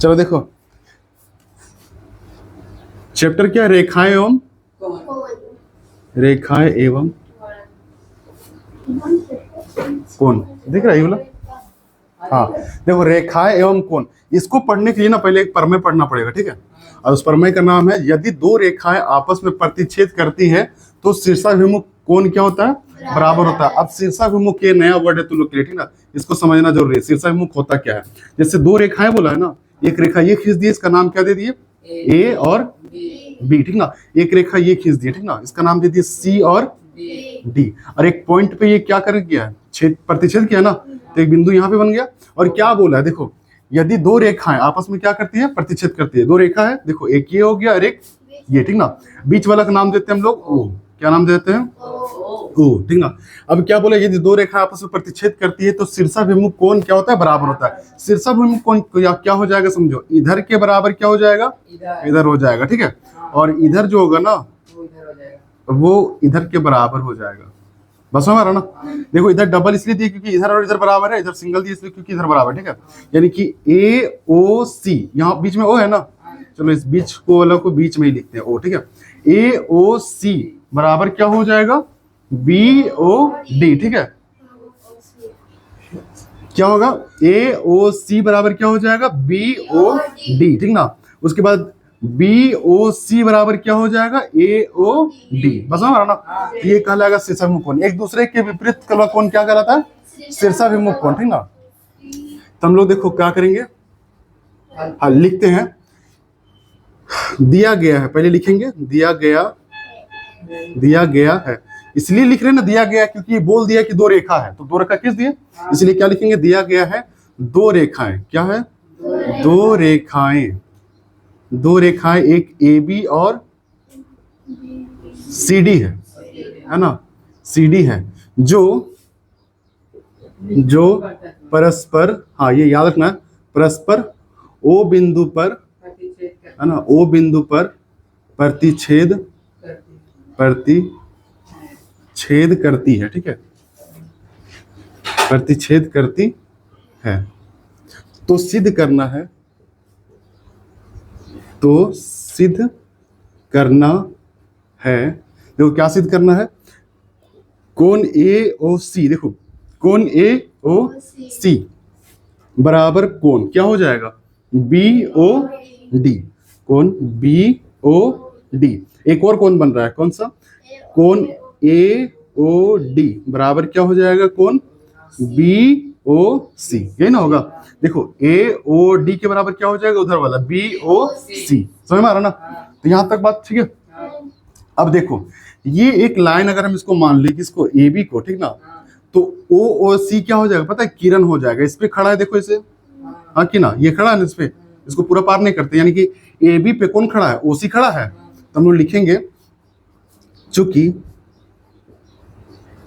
चलो देखो, चैप्टर क्या है? रेखाएं एवं रेखाएं एवं कोण। दिख रहा है ये वाला? हाँ देखो, रेखाएं एवं कोण, इसको पढ़ने के लिए ना पहले एक प्रमेय पढ़ना पड़ेगा, ठीक है। और उस प्रमेय का नाम है, यदि दो रेखाएं आपस में प्रतिच्छेद करती है तो शीर्षाभिमुख कोण क्या होता है? बराबर होता है। अब शीर्षाभिमुख ये नया वर्ड है तुम लोग के लिए, ठीक ना, इसको समझना जरूरी है। शीर्षाभिमुख होता क्या है? जैसे दो रेखाएं बोला है ना, एक रेखा ये खींच दी, इसका नाम क्या दे दिए? ए और बी, ठीक ना। एक रेखा ये खींच दी, ठीक ना, इसका नाम दे दिए सी और डी। और एक पॉइंट पे ये क्या कर गया है? छेद, प्रतिच्छेद किया ना, तो एक बिंदु यहाँ पे बन गया। और क्या बोला है देखो, यदि दो रेखाएं आपस में क्या करती है? प्रतिच्छेद करती है। दो रेखा है, देखो एक ये हो गया और एक ये, ठीक ना। बीच वाला का नाम देते हैं हम लोग ओ। क्या नाम देते हैं? ओ, ठीक ना। अब क्या बोला, यदि दो रेखा आपस में प्रतिच्छेद करती है तो शीर्षाभिमुख कोण क्या होता है? बराबर होता है। शीर्षाभिमुख कोण क्या हो जाएगा? समझो, इधर के बराबर क्या हो जाएगा? इधर हो जाएगा, ठीक है। और इधर जो होगा ना, वो इधर के बराबर हो जाएगा। बस हमारा ना, देखो इधर डबल इसलिए दिया क्योंकि इधर और इधर बराबर है, इधर सिंगल दिया इसलिए क्योंकि इधर बराबर, ठीक है। यानी कि ए ओ सी, यहाँ बीच में ओ है ना, चलो इस बीच को वाला को बीच में ही लिखते हैं ओ, ठीक है। ए ओ सी बराबर क्या हो जाएगा? बी ओ डी, ठीक है। क्या होगा? ए ओ सी बराबर क्या हो जाएगा? बी ओ डी, ठीक ना। उसके बाद बी ओ सी बराबर क्या हो जाएगा? ए ओ डी। बस हमारा ना, ये कहलाएगा शीर्षाभिमुख कोण। एक दूसरे के विपरीत वाला कोण क्या कहलाता है? शीर्षाभिमुख कोण, ठीक ना। तो हम लोग देखो क्या करेंगे, हाँ लिखते हैं। दिया गया है, पहले लिखेंगे दिया गया है। इसलिए लिख रहे हैं ना दिया गया, क्योंकि बोल दिया कि दो रेखा है, तो दो रेखा किस दिए, इसलिए क्या लिखेंगे? दिया गया है दो रेखाएं। क्या है? दो रेखाएं, एक ए बी और सी डी है ना, सी डी है, जो परस्पर, हाँ ये याद रखना, परस्पर ओ बिंदु पर, है ना, ओ बिंदु पर प्रतिच्छेद करती है, ठीक है, प्रतिच्छेद करती है। तो सिद्ध करना है, देखो क्या सिद्ध करना है? कोण ए ओ सी, देखो कोण ए ओ सी बराबर कोण क्या हो जाएगा? B O D. कोण बी ओ डी। एक और कोण बन रहा है, कौन सा? कोण ए ओ डी बराबर क्या हो जाएगा? कोण बी ओ सी, यही ना होगा। देखो ए ओ डी के बराबर क्या हो जाएगा? उधर वाला बी ओ सी। समझ में आ रहा ना? तो यहां तक बात ठीक है। अब देखो, ये एक लाइन अगर हम इसको मान लें, किसको? ए बी को, ठीक ना, तो ओ सी क्या हो जाएगा पता है? किरण हो जाएगा। इस पे खड़ा है, देखो इसे, हाँ कि ना, ये खड़ा है ना इस पे, इसको पूरा पार नहीं करते, यानी कि ए बी पे कौन खड़ा है? ओ सी खड़ा है। तो हम लोग लिखेंगे, चूंकि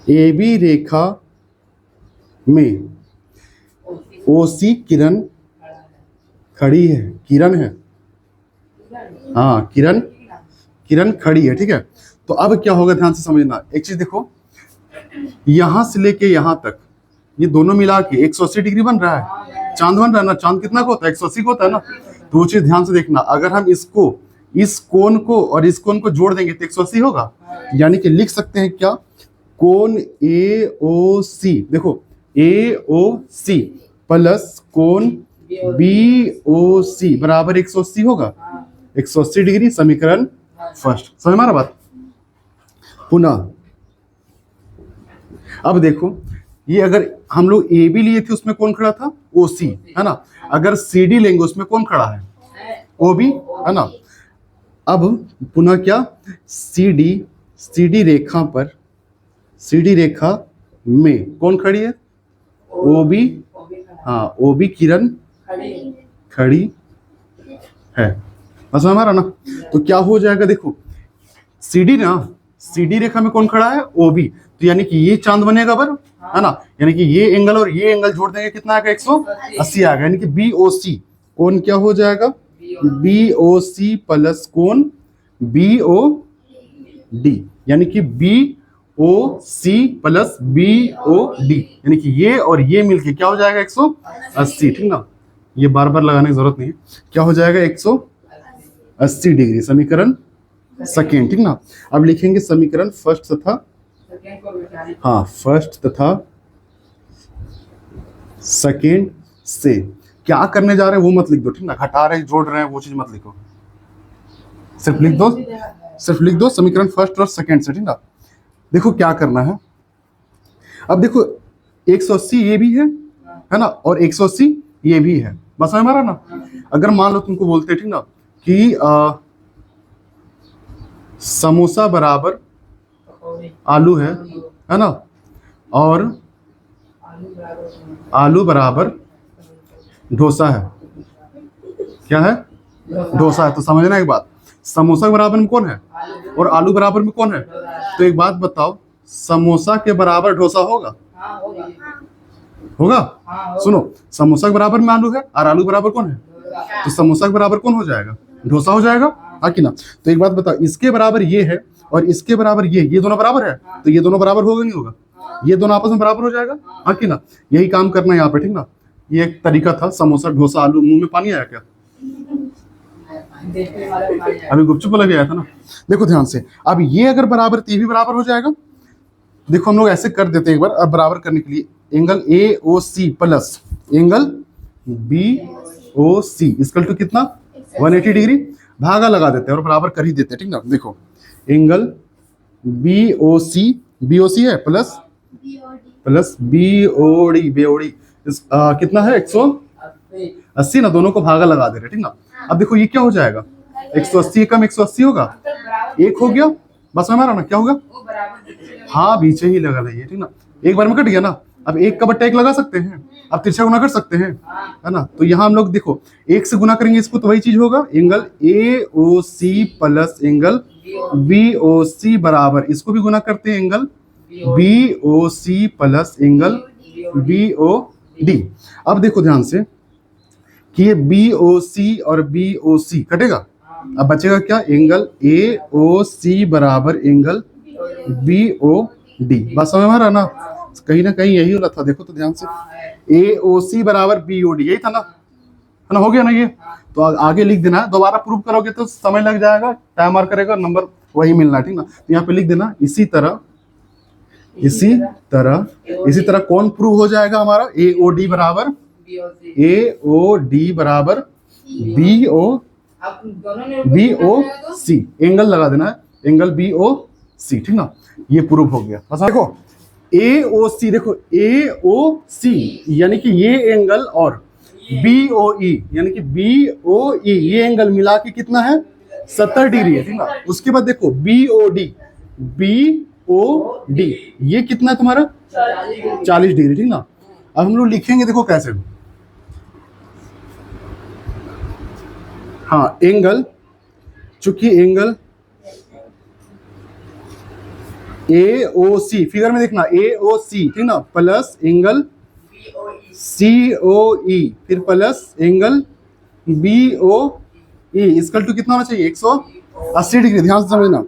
ए बी रेखा में ओ सी किरण खड़ी है, किरण है, हाँ किरण खड़ी है, ठीक है। तो अब क्या होगा, ध्यान से समझना एक चीज। देखो यहां से लेके यहां तक, ये दोनों मिला के 180 डिग्री बन रहा है, चांद बन रहा है ना। चांद कितना का होता है? 180 का होता है ना। तो वो चीज ध्यान से देखना, अगर हम इसको, इस कोण को और इस कोण को जोड़ देंगे तो 180 होगा। यानी कि लिख सकते हैं क्या? कोण ए ओ सी, देखो ए ओ सी प्लस कोण बी ओ सी बराबर 180 होगा। 180 डिग्री, समीकरण फर्स्ट। समझ में आ रहा बात? पुनः अब देखो, ये अगर हम लोग ए बी लिए थे, उसमें कौन खड़ा था? ओ सी, है ना। अगर सी डी लेंगे, उसमें कौन खड़ा है? ओ बी, है ना। अब पुनः क्या? सी डी रेखा पर, सी डी रेखा में कौन खड़ी है? ओ बी, हाँ ओ बी किरण खड़ी है। बस हमारा ना, तो क्या हो जाएगा? देखो सीडी ना, सीडी रेखा में कौन खड़ा है? O B. तो यानी कि ये चांद बनेगा बर, है ना। यानी कि ये एंगल और ये एंगल जोड़ देंगे, कितना आएगा? 180 आएगा। यानी कि बी ओ सी कौन क्या हो जाएगा? बी ओ सी प्लस कोण बी ओ डी, यानी कि B O C plus B O D, यानी कि ये और ये मिलके क्या हो जाएगा? 180, ठीक ना। ये बार बार लगाने की जरूरत नहीं है। क्या हो जाएगा 180 डिग्री समीकरण सेकेंड, ठीक ना। अब लिखेंगे समीकरण फर्स्ट तथा, हाँ फर्स्ट तथा सेकेंड से क्या करने जा रहे हैं वो मत लिख दो, ठीक ना। घटा रहे जोड़ रहे हैं वो चीज मत लिखो, सिर्फ लिख दो, सिर्फ लिख दो समीकरण फर्स्ट और सेकेंड से, ठीक ना। देखो क्या करना है, अब देखो 180 ये भी है ना, और 180 ये भी है, बस हमारा ना। अगर मान लो तुमको बोलते ठीक ना कि समोसा बराबर आलू है ना, और आलू बराबर डोसा है, क्या है डोसा है, तो समझना एक बात, समोसा के बराबर में कौन है और आलू बराबर में कौन है। तो एक बात बताओ, समोसा के बराबर डोसा होगा? होगा? सुनो, समोसा के बराबर में आलू है और आलू बराबर कौन है, तो समोसा के बराबर कौन हो जाएगा, डोसा हो जाएगा, हाँ कि ना। तो एक बात बताओ, इसके बराबर ये है और इसके बराबर ये दोनों बराबर है, तो ये दोनों बराबर होगा नहीं होगा, ये दोनों आपस में बराबर हो जाएगा, हाँ कि ना। यही काम करना है यहाँ पे, ठीक ना। ये एक तरीका था, समोसा डोसा आलू, मुंह में पानी आया क्या? अभी गुपचुप वाला भी आया था ना। देखो ध्यान से, अब ये अगर बराबर तो ये भी बराबर हो जाएगा। देखो हम लोग ऐसे कर देते हैं एक बार, अब बराबर करने के लिए angle AOC plus angle BOC equal to कितना 180 डिग्री, भागा लगा देते हैं और बराबर कर ही देते हैं, ठीक ना। देखो एंगल BOC है प्लस BOD कितना है 180 ना, दोनों को भागा लगा दे रहे, ठीक ना। अब देखो ये क्या हो जाएगा, 180 कम 180 होगा, एक हो गया, बस हमारा ना क्या होगा, हाँ बीच ही लगा देंगे, ठीक ना। एक बार में कट गया ना, अब एक का बट्टा एक लगा सकते हैं, अब तिरछा गुना कर सकते हैं, है ना। तो यहाँ हम लोग देखो एक से गुना करेंगे इसको तो वही चीज होगा, angle AOC plus angle BOC बराबर, इसको भी गुना करते हैं angle BOC plus angle BOD। अब देखो ध्यान से कि ये BOC और BOC कटेगा, अब बचेगा क्या, एंगल AOC बराबर एंगल BOD, बस समझ में आ रहा ना, कहीं ना कहीं यही वाला था। देखो तो ध्यान से, AOC बराबर BOD यही था ना, है ना, हो गया ना ये। तो आगे लिख देना, दोबारा प्रूव करोगे तो समय लग जाएगा, टाइम मार करेगा, नंबर वही मिलना है, ठीक ना। तो यहाँ पे लिख देना इसी तरह कौन प्रूव हो जाएगा हमारा, AOD बराबर BOC, एंगल लगा देना है एंगल BOC, ठीक ना। ये प्रूव हो गया। बस देखो AOC, देखो AOC यानी कि ये एंगल और BOE यानी कि BOE ये एंगल मिला के कितना है 70 डिग्री है, ठीक ना। उसके बाद देखो BOD ये कितना है तुम्हारा 40 डिग्री, ठीक ना। अब हम लोग लिखेंगे, देखो कैसे, हाँ एंगल, चूंकि एंगल AOC फिगर में देखना AOC, ठीक ना, प्लस एंगल COE फिर plus angle BOE equal to कितना होना चाहिए 180 डिग्री। ध्यान से समझना,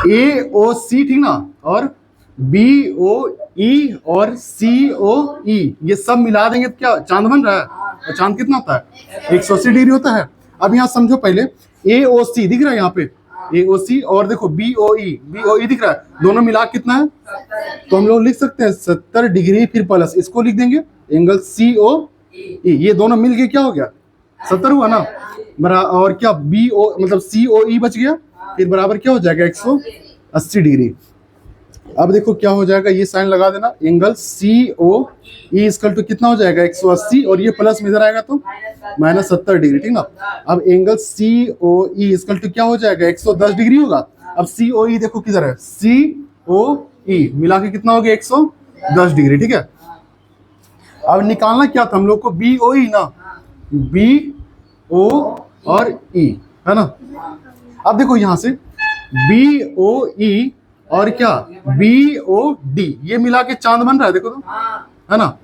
AOC ठीक ना, और BOE और COE ये सब मिला देंगे तो क्या चांद बन रहा है, और चांद कितना होता है 180 डिग्री होता है। अब यहाँ समझो, पहले AOC दिख रहा है यहाँ पे AOC, और देखो BOE दिख रहा है, दोनों मिला कितना है, तो हम लोग लिख सकते हैं 70 डिग्री फिर प्लस इसको लिख देंगे एंगल COE, ये दोनों मिल के क्या हो गया 70 हुआ ना, और क्या BO मतलब COE बच गया, फिर बराबर क्या हो जाएगा 180 डिग्री। अब देखो क्या हो जाएगा, ये साइन लगा देना, एंगल COE इक्वल टू कितना हो जाएगा 180, और ये प्लस में इधर आएगा तो माइनस 70 डिग्री, ठीक ना। अब एंगल COE इक्वल टू क्या हो जाएगा 110 डिग्री होगा। अब COE देखो किधर है, COE मिला के कितना हो गया 110 डिग्री, ठीक है। अब निकालना क्या था हम लोग को, BOE ना, BO और E है ना। अब देखो यहाँ से BOE और क्या BOD ये मिला के चांद बन रहा है, देखो तो, है ना,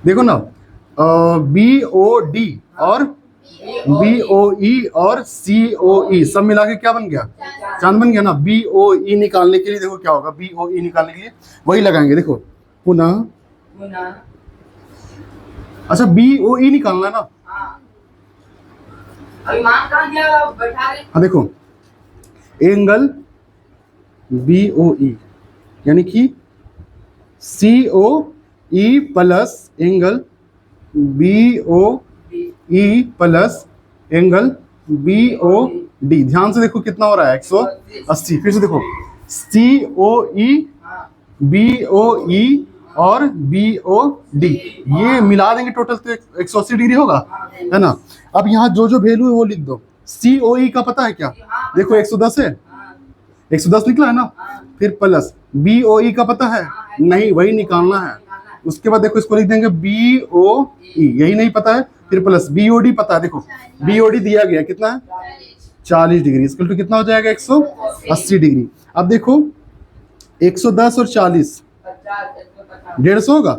देखो ना, BOD और BOE और COE सब मिला के क्या बन गया, चांद बन गया ना। BOE निकालने के लिए देखो क्या होगा, BOE निकालने के लिए वही लगाएंगे, देखो पुनः गुना। अच्छा BOE निकालना है ना। हाँ अभी मान कहाँ दिया बैठा रहे। हाँ देखो एंगल BOE यानी कि COE plus angle BOE plus angle BOD। ध्यान से देखो कितना हो रहा है 180। फिर से देखो COE हाँ BOE और BOD ये मिला देंगे टोटल तो 180 डिग्री होगा, है ना। अब यहाँ जो जो वैल्यू है वो लिख दो। COE का पता है क्या, देखो 110 है, 110 निकला है ना। फिर प्लस BOE का पता है नहीं, वही निकालना है। उसके बाद देखो इसको लिख देंगे BOE, यही नहीं पता है। फिर प्लस BOD पता है, देखो BOD दिया गया कितना है 40 डिग्री, इसके तो कितना हो जाएगा 180 डिग्री। अब देखो 110 और 40 150 होगा,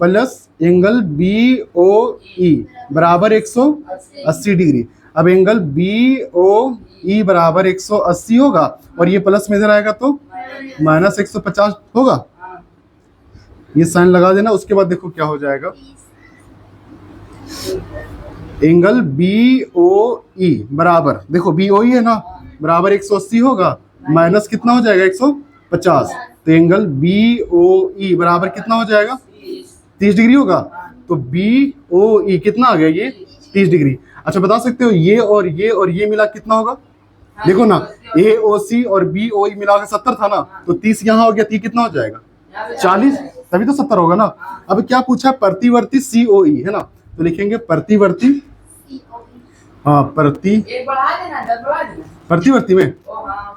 प्लस एंगल BOE बराबर 180 डिग्री। अब एंगल BOE बराबर 180 होगा और ये प्लस में इधर आएगा तो माइनस 150 होगा। ये साइन लगा देना। उसके बाद देखो क्या हो जाएगा, एंगल BOE बराबर, देखो BOE है ना, बराबर 180 होगा, माइनस कितना हो जाएगा 150। तो एंगल BOE बराबर कितना हो जाएगा 30 डिग्री होगा। तो BOE कितना आ गया ये 30 डिग्री। अच्छा बता सकते हो ये और ये मिला कितना होगा, देखो ना AOC और BOE मिला के 70 था ना, तो 30 यहाँ हो गया, 30 कितना हो जाएगा 40, तभी तो 70 होगा ना। अब क्या पूछा, प्रतिवर्ती COE है ना, तो लिखेंगे प्रतिवर्ती, हाँ प्रतिवर्ती में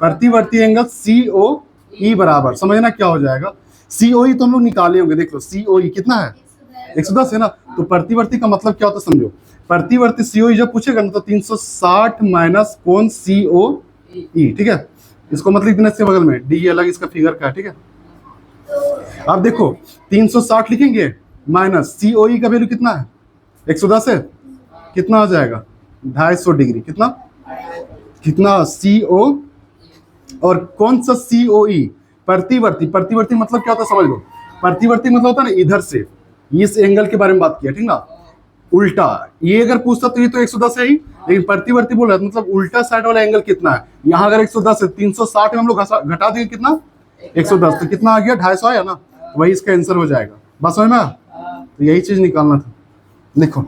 प्रतिवर्ती एंगल COE बराबर, समझना क्या हो जाएगा। COE तो हम लोग निकाले होंगे, देख लो COE कितना है 110 है ना। तो प्रतिवर्ती का मतलब क्या होता है समझो, प्रतिवर्ती COE जब पूछेगा ना तो 360 माइनस कोण COE, ठीक है। इसको मतलब देना इसके बगल में D अलग इसका फिगर का है, ठीक है। अब देखो 360 लिखेंगे माइनस COE का वैल्यू कितना है 110 है, कितना हो जाएगा 250 डिग्री, कितना CO और कौन सा COE प्रतिवर्ती। प्रतिवर्ती मतलब क्या होता है समझ लो, प्रतिवर्ती मतलब होता है ना इधर से, इस एंगल के बारे में बात किया, ठीक ना। उल्टा ये अगर पूछता तो ये तो 110 है ही, लेकिन प्रतिवर्ती बोल रहा है मतलब उल्टा साइड वाला एंगल कितना है। यहाँ अगर 110 है 360 में हम लोग घटा देंगे कितना 110, तो कितना आ गया 250 आया ना, वही इसका आंसर हो जाएगा। बस समझ में, तो यही चीज निकालना था, लिखो।